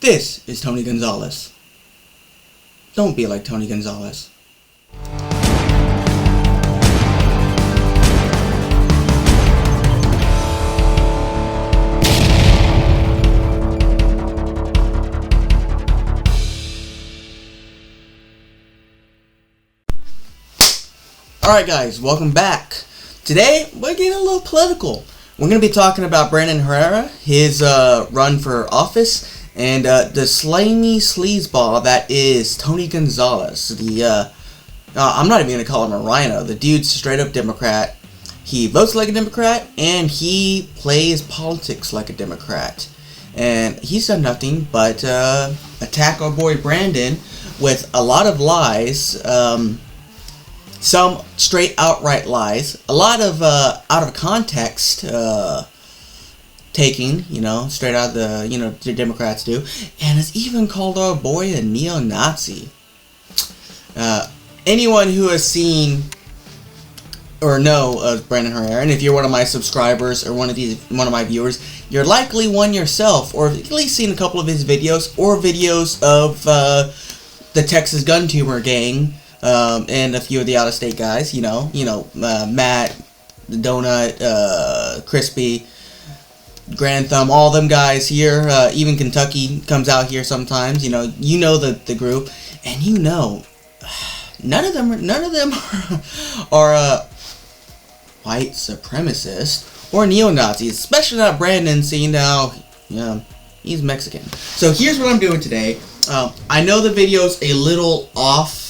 This is Tony Gonzales. Don't be like Tony Gonzales. Alright guys, welcome back. Today, we're getting a little political. We're going to be talking about Brandon Herrera, his run for office, and the slimy sleazeball that is Tony Gonzales. I'm not even going to call him a rhino. The dude's straight up Democrat. He votes like a Democrat, and he plays politics like a Democrat. And he's done nothing but attack our boy Brandon with a lot of lies. Some straight outright lies, a lot of out of context taking, straight out the Democrats do, and has even called our boy a neo-Nazi. Anyone who has seen or know of Brandon Herrera, and if you're one of my subscribers or one of my viewers, you're likely one yourself, or at least seen a couple of his videos or videos of the Texas gun tumor gang. And a few of the out-of-state guys, Matt, Donut, Crispy, Grand Thumb, all them guys here, even Kentucky comes out here sometimes, the group, and none of them are white supremacist or neo-Nazis, especially not Brandon, seeing how, he's Mexican. So here's what I'm doing today. I know the video's a little off,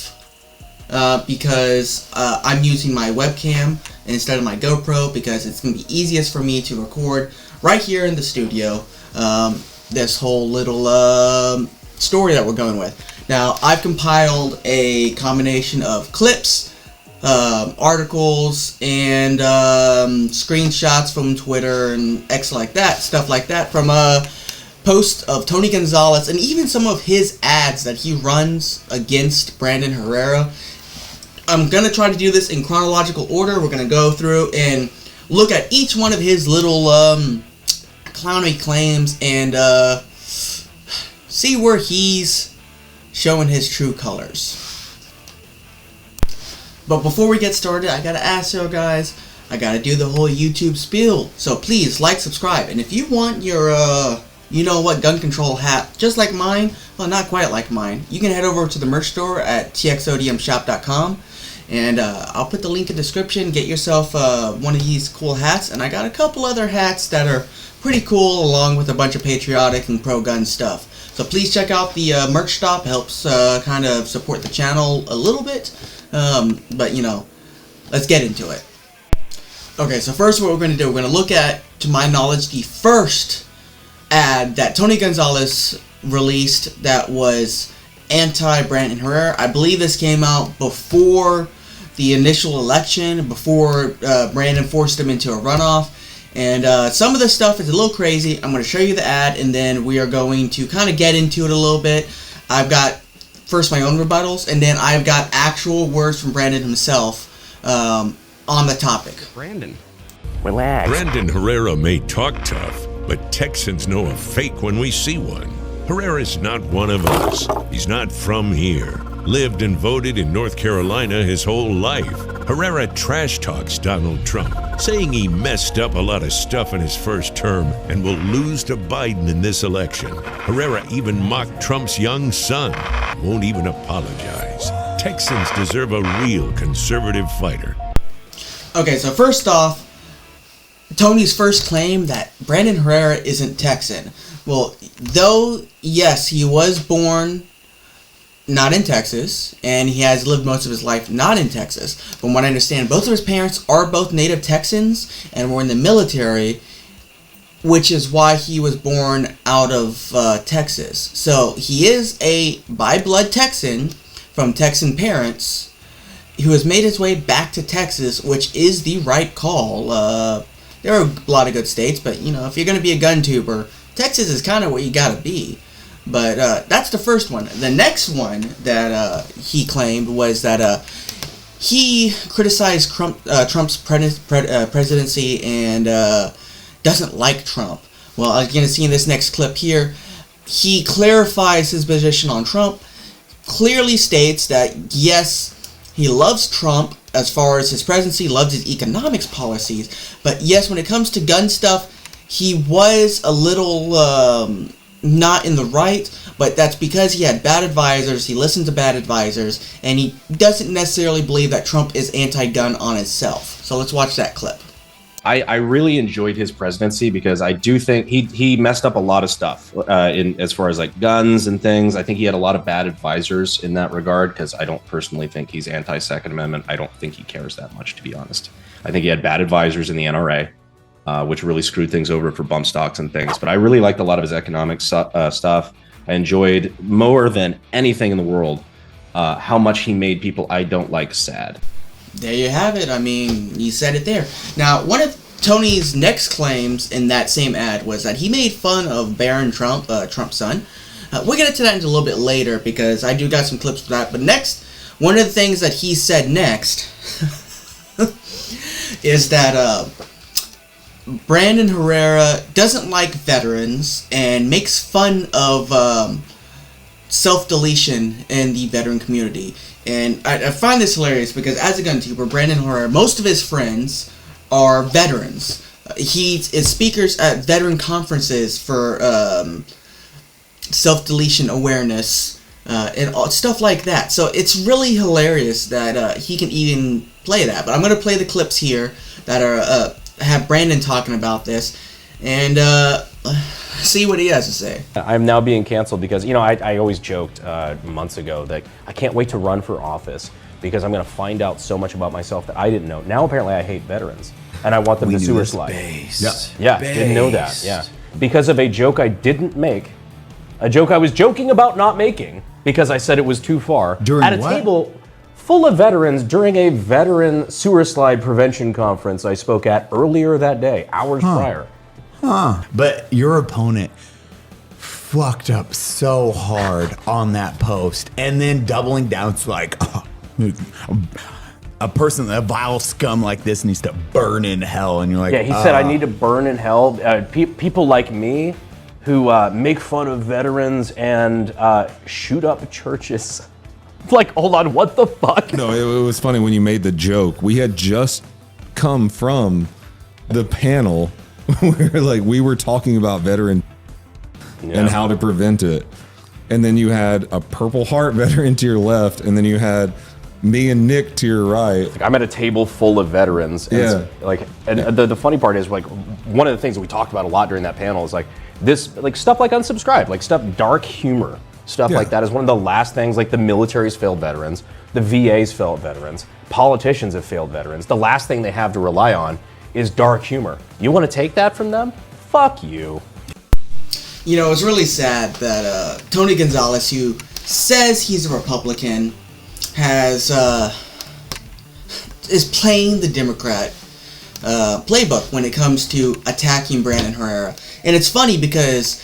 because I'm using my webcam instead of my GoPro, because it's going to be easiest for me to record right here in the studio this whole little story that we're going with. Now, I've compiled a combination of clips, articles, and screenshots from Twitter and X stuff like that, from a post of Tony Gonzales and even some of his ads that he runs against Brandon Herrera. I'm going to try to do this in chronological order. We're going to go through and look at each one of his little clowny claims and see where he's showing his true colors. But before we get started, I got to ask you guys, I got to do the whole YouTube spiel. So please like, subscribe, and if you want your gun control hat just like mine, well, not quite like mine, you can head over to the merch store at txodmshop.com. And I'll put the link in the description. Get yourself one of these cool hats. And I got a couple other hats that are pretty cool, along with a bunch of patriotic and pro-gun stuff. So please check out the merch shop. Helps kind of support the channel a little bit. But, let's get into it. Okay, so first what we're going to do, we're going to look at, to my knowledge, the first ad that Tony Gonzales released that was anti-Brandon Herrera. I believe this came out before the initial election, before Brandon forced him into a runoff, and some of this stuff is a little crazy. I'm going to show you the ad, and then we are going to kind of get into it a little bit. I've got first my own rebuttals, and then I've got actual words from Brandon himself on the topic. Brandon, relax. Brandon Herrera may talk tough, but Texans know a fake when we see one. Herrera's not one of us. He's not from here. Lived and voted in North Carolina his whole life. Herrera trash talks Donald Trump, saying he messed up a lot of stuff in his first term and will lose to Biden in this election. Herrera even mocked Trump's young son. Won't even apologize. Texans deserve a real conservative fighter. Okay, so first off, Tony's first claim that Brandon Herrera isn't Texan. Well, though, yes, he was born not in Texas, and he has lived most of his life not in Texas. From what I understand, both of his parents are both native Texans and were in the military, which is why he was born out of Texas. So he is a by-blood Texan from Texan parents who has made his way back to Texas, which is the right call. There are a lot of good states, but, if you're going to be a gun tuber, Texas is kind of what you gotta be. But that's the first one. The next one that he claimed was that he criticized Trump's presidency and doesn't like Trump. Well, you're going to see in this next clip here, he clarifies his position on Trump, clearly states that, yes, he loves Trump as far as his presidency, loves his economics policies, but yes, when it comes to gun stuff, he was a little not in the right, but that's because he had bad advisors, he listened to bad advisors, and he doesn't necessarily believe that Trump is anti-gun on itself. So let's watch that clip. I really enjoyed his presidency because I do think he messed up a lot of stuff in as far as like guns and things. I think he had a lot of bad advisors in that regard because I don't personally think he's anti-Second Amendment. I don't think he cares that much, to be honest. I think he had bad advisors in the NRA, which really screwed things over for bump stocks and things. But I really liked a lot of his economic stuff. I enjoyed more than anything in the world how much he made people I don't like sad. There you have it. I mean, you said it there. Now, one of Tony's next claims in that same ad was that he made fun of Barron Trump, Trump's son. We'll get into that a little bit later because I do got some clips for that. But next, one of the things that he said next is that Brandon Herrera doesn't like veterans and makes fun of self-deletion in the veteran community. And I find this hilarious because as a gun tuber, Brandon Herrera, most of his friends are veterans. He is speakers at veteran conferences for self-deletion awareness and stuff like that. So it's really hilarious that he can even play that. But I'm going to play the clips here that are have Brandon talking about this and see what he has to say. I'm now being canceled because, you know, I always joked months ago that I can't wait to run for office because I'm going to find out so much about myself that I didn't know. Now apparently I hate veterans and I want them to sewer slide. Yeah, didn't know that. Yeah, because of a joke I didn't make, a joke I was joking about not making because I said it was too far. During at a what? table full of veterans during a veteran sewer slide prevention conference I spoke at earlier that day, hours prior. But your opponent fucked up so hard on that post and then doubling down. It's like a person, a vile scum like this needs to burn in hell. And you're like, yeah, he said, I need to burn in hell. People like me who make fun of veterans and shoot up churches. Like, hold on, what the fuck? No, it was funny when you made the joke. We had just come from the panel where we were talking about veteran and how to prevent it. And then you had a Purple Heart veteran to your left, and then you had me and Nick to your right. I'm at a table full of veterans. And the funny part is, one of the things that we talked about a lot during that panel is this, stuff like unsubscribe, stuff, dark humor. Stuff like that is one of the last things, the military's failed veterans, the VA's failed veterans, politicians have failed veterans. The last thing they have to rely on is dark humor. You want to take that from them? Fuck you. You know, it's really sad that Tony Gonzales, who says he's a Republican, is playing the Democrat playbook when it comes to attacking Brandon Herrera. And it's funny because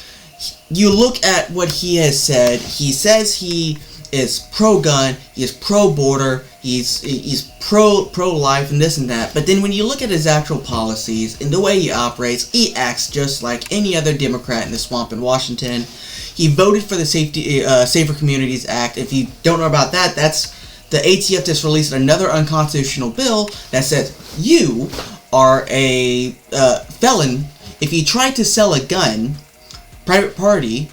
you look at what he has said. He says he is pro-gun, he is pro-border, he's pro-life and this and that. But then when you look at his actual policies and the way he operates, he acts just like any other Democrat in the swamp in Washington. He voted for the Safer Communities Act. If you don't know about that, that's the ATF just released another unconstitutional bill that says you are a felon if you try to sell a gun, private party,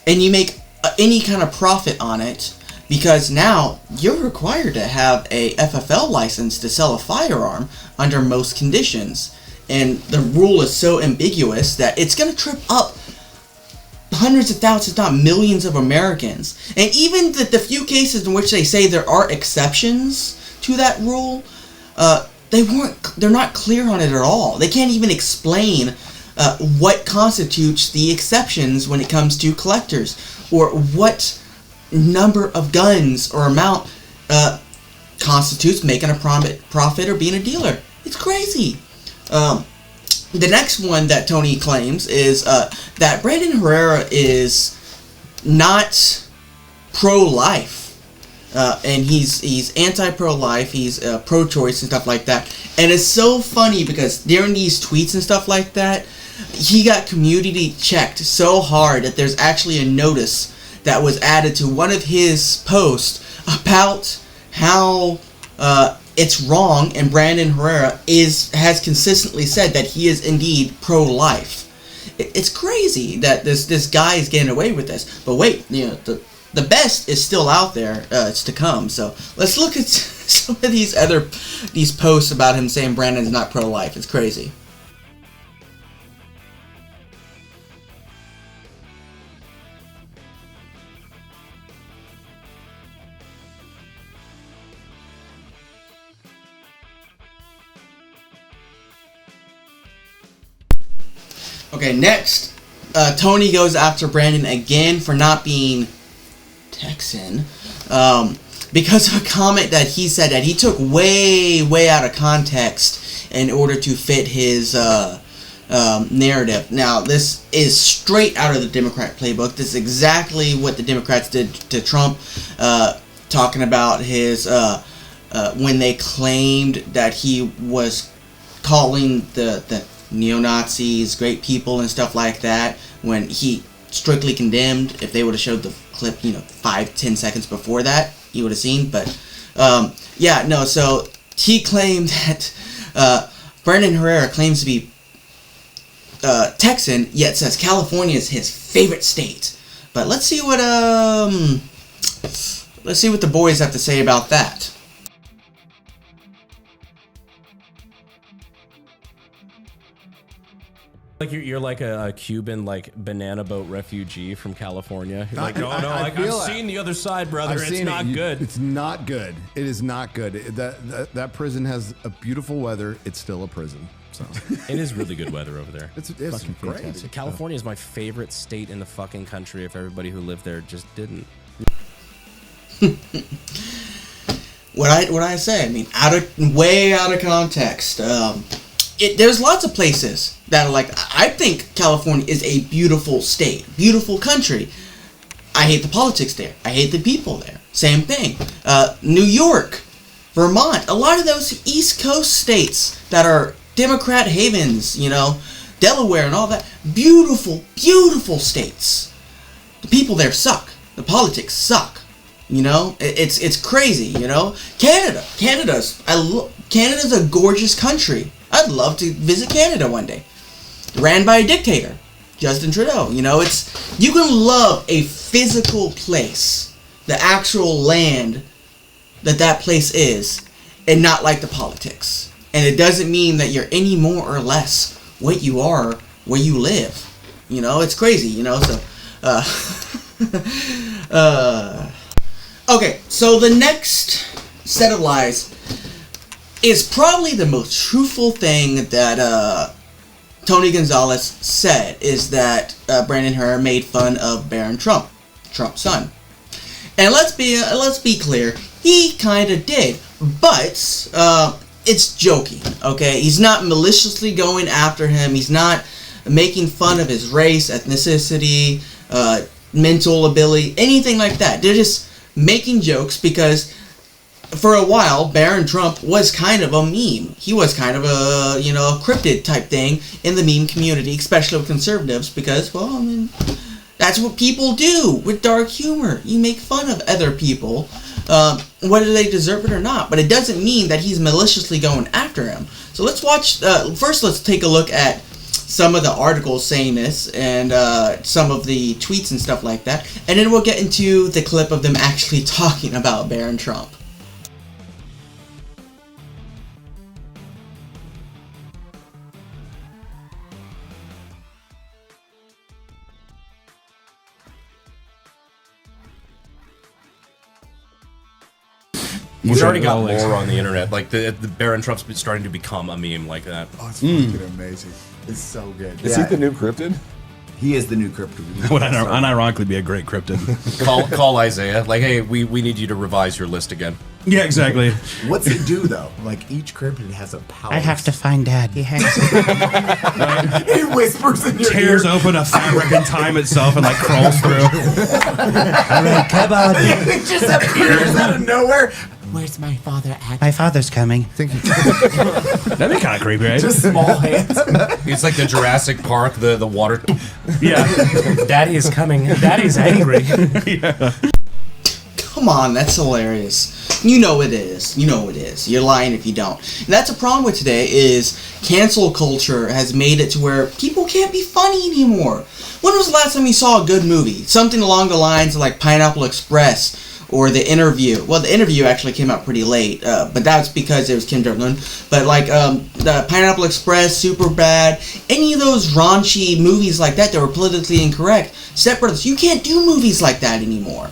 and you make any kind of profit on it, because now you're required to have a FFL license to sell a firearm under most conditions. And the rule is so ambiguous that it's going to trip up hundreds of thousands, if not millions of Americans. And even the few cases in which they say there are exceptions to that rule, they're not clear on it at all. They can't even explain what constitutes the exceptions when it comes to collectors, or what number of guns or amount constitutes making a profit or being a dealer. It's crazy. The next one that Tony claims is that Brandon Herrera is not pro-life, and he's anti-pro-life, he's pro-choice and stuff like that. And it's so funny because during these tweets and stuff like that, he got community checked so hard that there's actually a notice that was added to one of his posts about how it's wrong, and Brandon Herrera has consistently said that he is indeed pro-life. It's crazy that this guy is getting away with this. But wait, the best is still out there. It's to come. So let's look at some of these posts about him saying Brandon's not pro-life. It's crazy. Okay, next, Tony goes after Brandon again for not being Texan, because of a comment that he said that he took way out of context in order to fit his narrative. Now, this is straight out of the Democrat playbook. This is exactly what the Democrats did to Trump, talking about his when they claimed that he was calling the neo-Nazis great people and stuff like that, when he strictly condemned. If they would have showed the clip 5-10 seconds before that, you would have seen. But so he claimed that Brandon Herrera claims to be Texan, yet says California is his favorite state. But let's see what the boys have to say about that. Like you're like a Cuban banana boat refugee from California. You're like, I've seen the other side, brother. It's not good. It's not good. It is not good. That prison has a beautiful weather. It's still a prison. So it is really good weather over there. It's fucking great. Fantastic. California is my favorite state in the fucking country. If everybody who lived there just didn't. What I say? I mean, way out of context. There's lots of places that are like, I think California is a beautiful state, beautiful country. I hate the politics there. I hate the people there. Same thing. New York, Vermont, a lot of those East Coast states that are Democrat havens, Delaware and all that. Beautiful, beautiful states. The people there suck. The politics suck. It's crazy, Canada's a gorgeous country. I'd love to visit Canada one day. Ran by a dictator, Justin Trudeau. You can love a physical place, the actual land that place is, and not like the politics. And it doesn't mean that you're any more or less what you are where you live. It's crazy, so okay, so the next set of lies is probably the most truthful thing that Tony Gonzales said, is that Brandon Herrera made fun of Barron Trump, Trump's son. And let's be clear, he kind of did, but it's joking, okay? He's not maliciously going after him. He's not making fun of his race, ethnicity, mental ability, anything like that. They're just making jokes because for a while, Barron Trump was kind of a meme. He was kind of a, cryptid type thing in the meme community, especially with conservatives, because, that's what people do with dark humor. You make fun of other people, whether they deserve it or not, but it doesn't mean that he's maliciously going after him. So let's watch, first let's take a look at some of the articles saying this, and some of the tweets and stuff like that, and then we'll get into the clip of them actually talking about Barron Trump. He's already got more on the internet. Like the Barron Trump's been starting to become a meme like that. Oh, it's fucking amazing. It's so good. Is he the new cryptid? He is the new cryptid. Would unironically be a great cryptid. Call Isaiah. Like, hey, we need you to revise your list again. Yeah, exactly. What's it do though? Like each cryptid has a power. I have to find Dad. He hangs. He whispers in your Tears ear. open a fabric and time itself and crawls through. All right, come on. It just appears out of nowhere. Where's my father at? My father's coming. That'd be kind of creepy, right? Just small hands. It's like the Jurassic Park, the water. Yeah. Daddy is coming. Daddy's angry. Come on, that's hilarious. You know it is. You know it is. You're lying if you don't. And that's a problem with today is cancel culture has made it to where people can't be funny anymore. When was the last time you saw a good movie? Something along the lines of like Pineapple Express or The Interview. Well, The Interview actually came out pretty late, but that's because it was Kim Jong-un. But like the Pineapple Express, Superbad, any of those raunchy movies like that were politically incorrect. Step Brothers, you can't do movies like that anymore.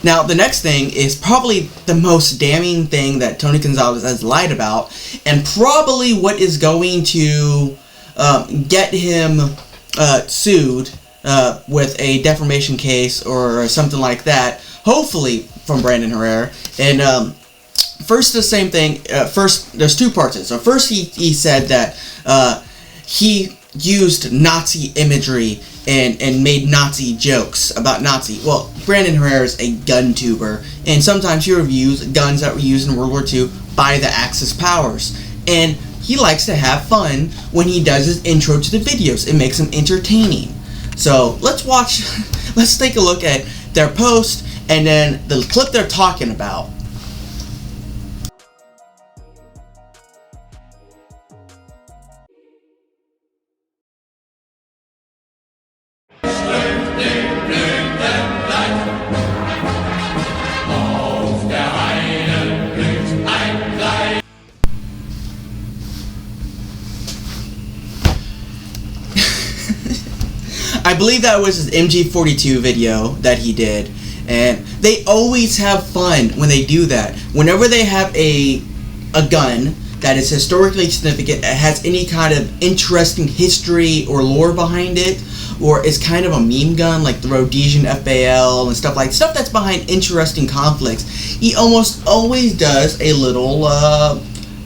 Now, the next thing is probably the most damning thing that Tony Gonzales has lied about, and probably what is going to get him sued with a defamation case or something like that, hopefully from Brandon Herrera. And first, the same thing. First, there's two parts to it. So first, he said that he used Nazi imagery and made Nazi jokes about Nazi. Well, Brandon Herrera is a gun tuber, and sometimes he reviews guns that were used in World War II by the Axis powers. And he likes to have fun when he does his intro to the videos. It makes him entertaining. So let's take a look at their post and then the clip they're talking about. I believe that was his MG42 video that he did, and they always have fun when they do that. Whenever they have a gun that is historically significant, it has any kind of interesting history or lore behind it, or is kind of a meme gun like the Rhodesian FAL and stuff that's behind interesting conflicts, he almost always does a little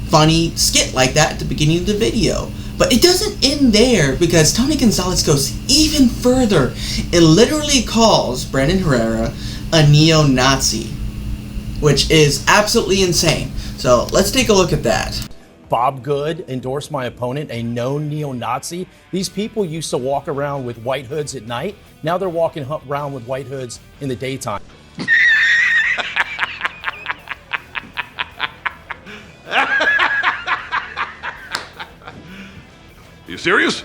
funny skit like that at the beginning of the video. But it doesn't end there, because Tony Gonzales goes even further and literally calls Brandon Herrera a neo-Nazi, which is absolutely insane. So let's take a look at that. Bob Good endorsed my opponent, a known neo-Nazi. These people used to walk around with white hoods at night. Now they're walking around with white hoods in the daytime. You serious?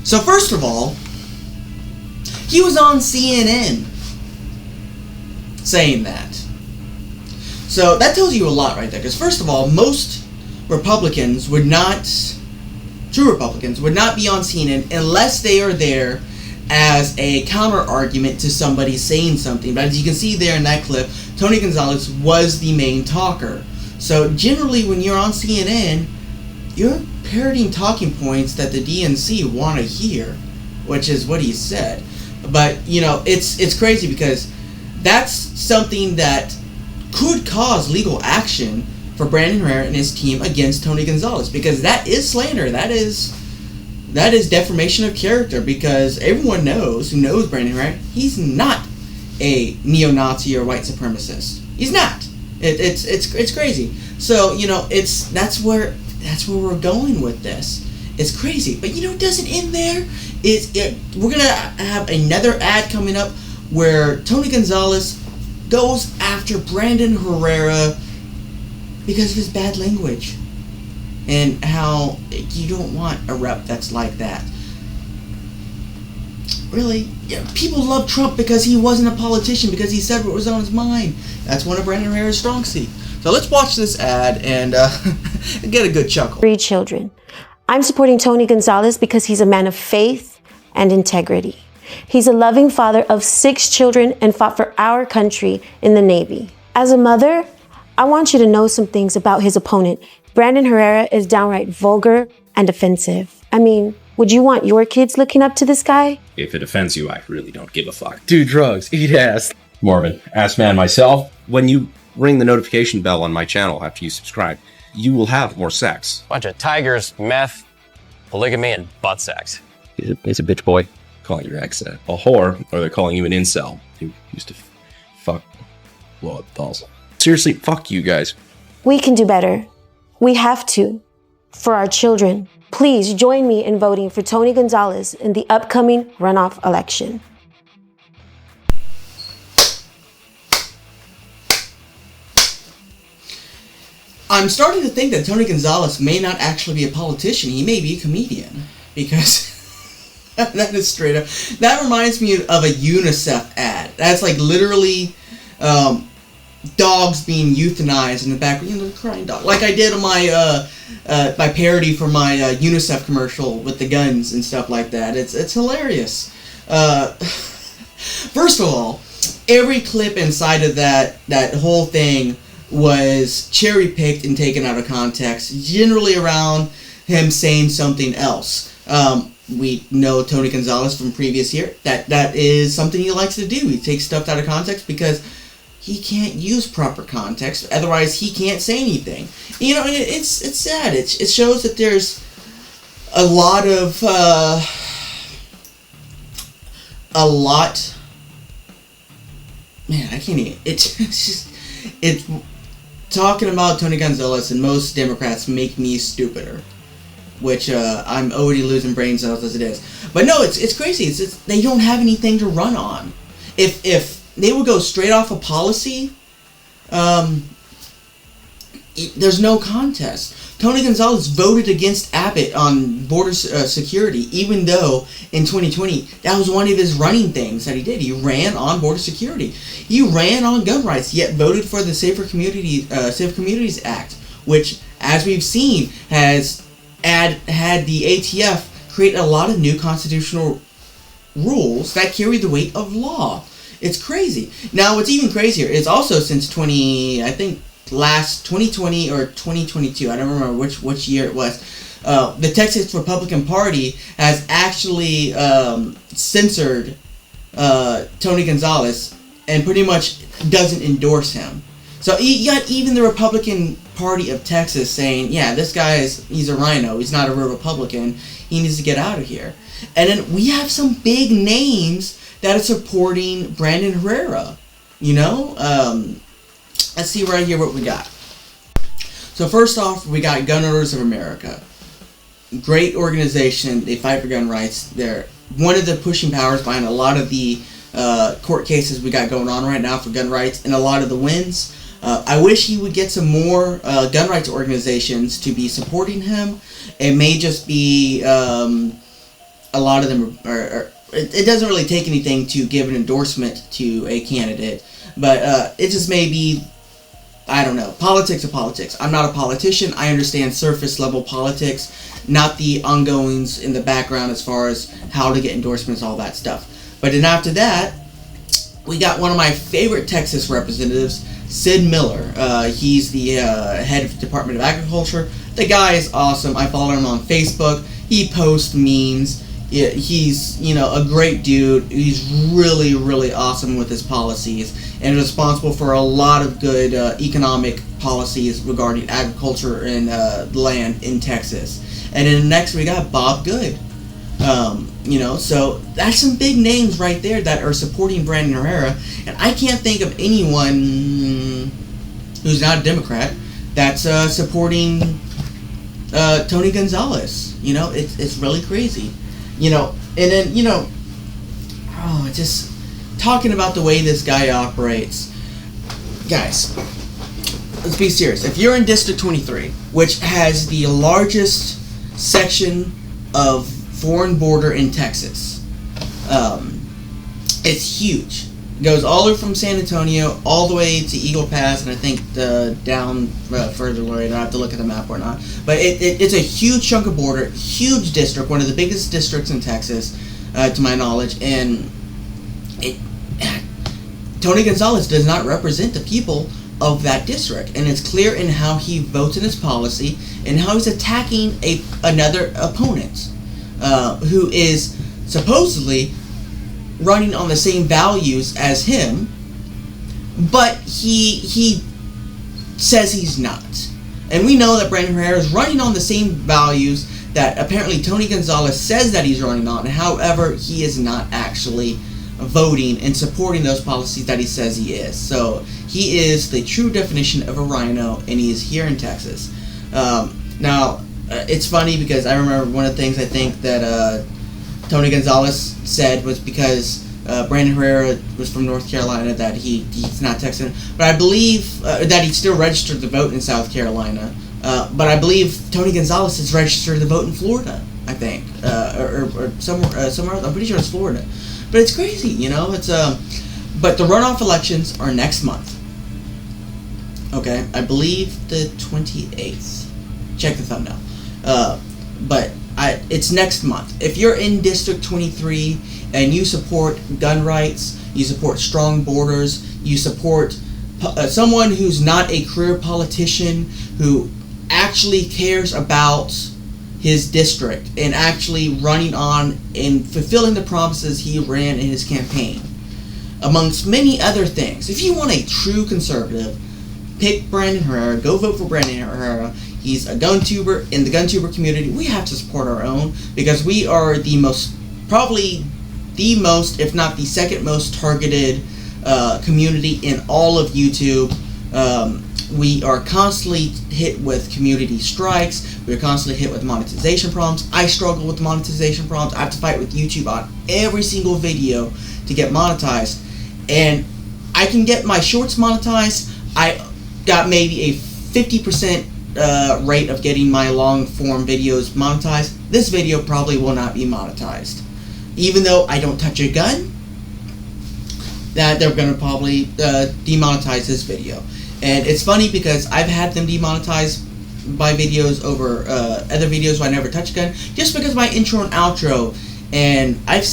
So first of all, he was on CNN saying that. So that tells you a lot right there. Because first of all, most Republicans would not, true Republicans, would not be on CNN unless they are there as a counter argument to somebody saying something. But as you can see there in that clip, Tony Gonzales was the main talker. So generally when you're on CNN, you're parroting talking points that the DNC want to hear, which is what he said. But, you know, it's crazy because that's something that could cause legal action for Brandon Herrera and his team against Tony Gonzales, because that is slander. That is defamation of character, because everyone knows, who knows Brandon Herrera, he's not a neo-Nazi or white supremacist. He's not. It's crazy. So, you know, that's where we're going with this. It's crazy. But, you know, it doesn't end there. We're going to have another ad coming up where Tony Gonzales goes after Brandon Herrera because of his bad language and how you don't want a rep that's like that. Really, yeah, people love Trump because he wasn't a politician, because he said what was on his mind. That's one of Brandon Herrera's strong suit. So let's watch this ad and get a good chuckle. 3 children. I'm supporting Tony Gonzales because he's a man of faith and integrity. He's a loving father of 6 children and fought for our country in the Navy. As a mother, I want you to know some things about his opponent. Brandon Herrera is downright vulgar and offensive. I mean, would you want your kids looking up to this guy? If it offends you, I really don't give a fuck. Do drugs, eat ass. More of an ass man myself. When you ring the notification bell on my channel after you subscribe, you will have more sex. Bunch of tigers, meth, polygamy, and butt sex. He's a bitch boy. calling your ex a whore, or they're calling you an incel who used to fuck blow up dolls. Seriously, fuck you guys. We can do better. We have to. For our children. Please join me in voting for Tony Gonzales in the upcoming runoff election. I'm starting to think that Tony Gonzales may not actually be a politician. He may be a comedian. Because that is straight up. That reminds me of a UNICEF ad. That's like literally dogs being euthanized in the background. You know, the crying dog. Like I did on my my parody for my UNICEF commercial with the guns and stuff like that. It's hilarious. First of all, every clip inside of that whole thing was cherry-picked and taken out of context, generally around him saying something else. We know Tony Gonzales from previous year. That is something he likes to do. He takes stuff out of context because he can't use proper context. Otherwise, he can't say anything. You know, it's sad. It shows that there's a lot of man, I can't even. It's talking about Tony Gonzales and most Democrats make me stupider, which I'm already losing brain cells as it is. But no, it's crazy. It's they don't have anything to run on. If they would go straight off a policy, there's no contest. Tony Gonzales voted against Abbott on border security, even though in 2020 that was one of his running things that he did. He ran on border security. He ran on gun rights, yet voted for the Safer Communities Act, which, as we've seen, has had the ATF create a lot of new constitutional rules that carry the weight of law. It's crazy. Now, what's even crazier is also since 2020 or 2022, I don't remember which year it was, the Texas Republican Party has actually censored Tony Gonzales and pretty much doesn't endorse him. So you got even the Republican Party of Texas saying, yeah, this guy he's a rhino, he's not a real Republican, he needs to get out of here. And then we have some big names that are supporting Brandon Herrera, you know? Let's see right here what we got. So first off, we got Gun Owners of America. Great organization. They fight for gun rights. They're one of the pushing powers behind a lot of the court cases we got going on right now for gun rights and a lot of the wins. I wish he would get some more gun rights organizations to be supporting him. It may just be a lot of them are it doesn't really take anything to give an endorsement to a candidate, but it just may be, I don't know, politics are politics. I'm not a politician. I understand surface level politics, not the ongoings in the background as far as how to get endorsements, all that stuff. But then after that, we got one of my favorite Texas representatives, Sid Miller. He's the head of the Department of Agriculture. The guy is awesome. I follow him on Facebook. He posts memes. Yeah, he's, you know, a great dude. He's really, really awesome with his policies and responsible for a lot of good economic policies regarding agriculture and land in Texas. And then next we got Bob Good. You know, so that's some big names right there that are supporting Brandon Herrera. And I can't think of anyone who's not a Democrat that's supporting Tony Gonzales. You know, it's really crazy. You know, and then, you know, just talking about the way this guy operates. Guys, let's be serious. If you're in District 23, which has the largest section of foreign border in Texas, it's huge. It goes all the way from San Antonio all the way to Eagle Pass, and I think down further away. I don't have to look at the map or not. But it's a huge chunk of border, huge district, one of the biggest districts in Texas, to my knowledge. And Tony Gonzales does not represent the people of that district, and it's clear in how he votes in his policy and how he's attacking another opponent who is supposedly running on the same values as him, but he says he's not. And we know that Brandon Herrera is running on the same values that apparently Tony Gonzales says that he's running on. However, he is not actually voting and supporting those policies that he says he is. So he is the true definition of a rhino, and he is here in Texas. Now, it's funny because I remember one of the things I think that Tony Gonzales said was because Brandon Herrera was from North Carolina that he's not Texan, but I believe that he still registered to vote in South Carolina. But I believe Tony Gonzales is registered to vote in Florida, I think, or somewhere else. I'm pretty sure it's Florida. But it's crazy, you know. It's but the runoff elections are next month. Okay, I believe the 28th. Check the thumbnail. But it's next month. If you're in District 23 and you support gun rights, you support strong borders, you support someone who's not a career politician who actually cares about his district and actually running on and fulfilling the promises he ran in his campaign, amongst many other things. If you want a true conservative, pick Brandon Herrera. Go vote for Brandon Herrera. He's a gun tuber. In the gun tuber community, we have to support our own because we are the most, probably the most, if not the second most targeted community in all of YouTube. We are constantly hit with community strikes. We're constantly hit with monetization problems. I struggle with monetization problems. I have to fight with YouTube on every single video to get monetized. And I can get my shorts monetized. I got maybe a 50% rate of getting my long form videos monetized. This video probably will not be monetized. Even though I don't touch a gun, that they're going to probably demonetize this video. And it's funny because I've had them demonetized by videos over other videos where I never touch a gun, just because my intro and outro. And I've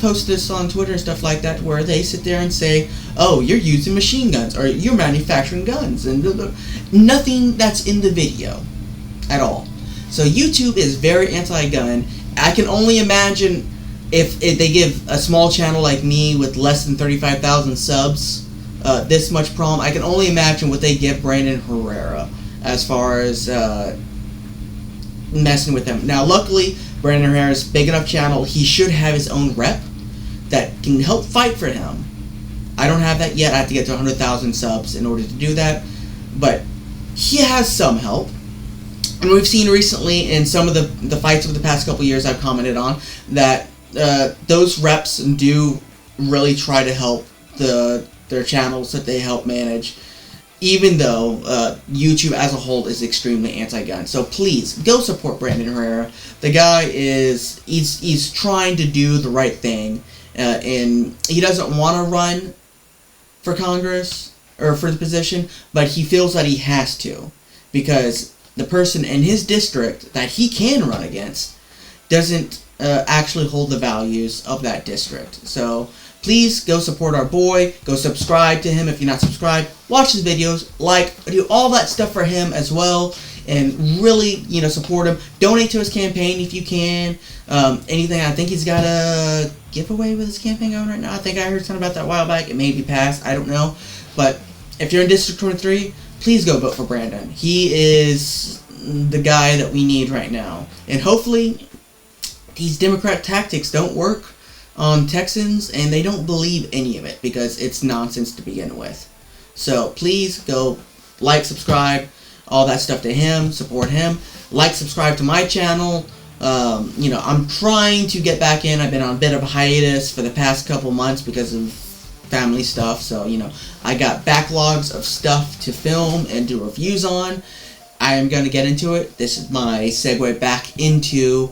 posted this on Twitter and stuff like that, where they sit there and say, "Oh, you're using machine guns," or "You're manufacturing guns," and blah, blah. Nothing that's in the video at all. So YouTube is very anti-gun. I can only imagine if they give a small channel like me with less than 35,000 subs this much problem. I can only imagine what they give Brandon Herrera as far as messing with him. Now, luckily, Brandon Herrera's big enough channel. He should have his own rep that can help fight for him. I don't have that yet. I have to get to 100,000 subs in order to do that. But he has some help. And we've seen recently in some of the fights over the past couple years I've commented on that those reps do really try to help their channels that they help manage, even though YouTube as a whole is extremely anti-gun. So please go support Brandon Herrera. The guy he's trying to do the right thing, and he doesn't want to run for Congress or for the position, but he feels that he has to because the person in his district that he can run against doesn't actually hold the values of that district. So please go support our boy. Go subscribe to him if you're not subscribed. Watch his videos, do all that stuff for him as well, and really, support him. Donate to his campaign if you can. Anything. I think he's got a giveaway with his campaign going right now. I think I heard something about that a while back. It may be passed. I don't know. But if you're in District 23, please go vote for Brandon. He is the guy that we need right now. And hopefully these Democrat tactics don't work on Texans, and they don't believe any of it because it's nonsense to begin with. So please go like, subscribe, all that stuff to him, support him. Like, subscribe to my channel. I'm trying to get back in. I've been on a bit of a hiatus for the past couple months because of family stuff. So, I got backlogs of stuff to film and do reviews on. I am going to get into it. This is my segue back into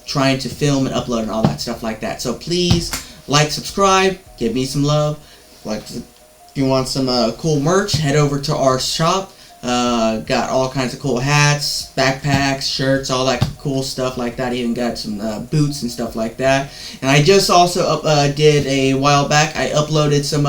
trying to film and upload and all that stuff like that. So please like, subscribe, give me some love. If you want some cool merch, head over to our shop. Got all kinds of cool hats, backpacks, shirts, all that cool stuff like that. Even got some boots and stuff like that. And I just also did a while back, I uploaded some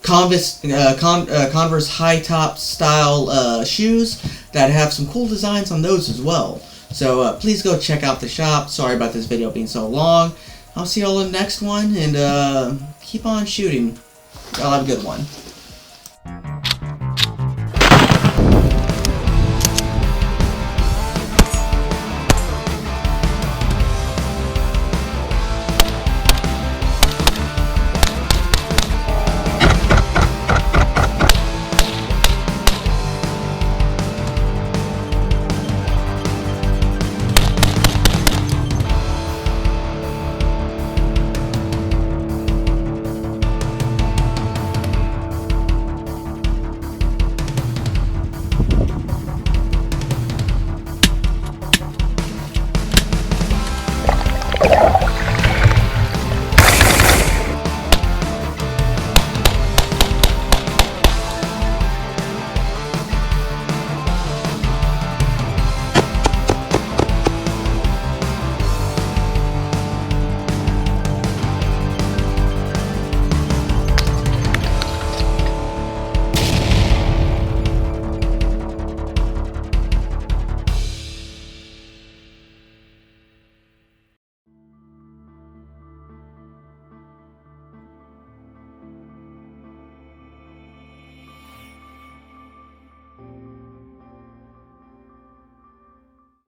Converse high top style shoes that have some cool designs on those as well. So please go check out the shop. Sorry about this video being so long. I'll see y'all in the next one, and keep on shooting. Y'all have a good one.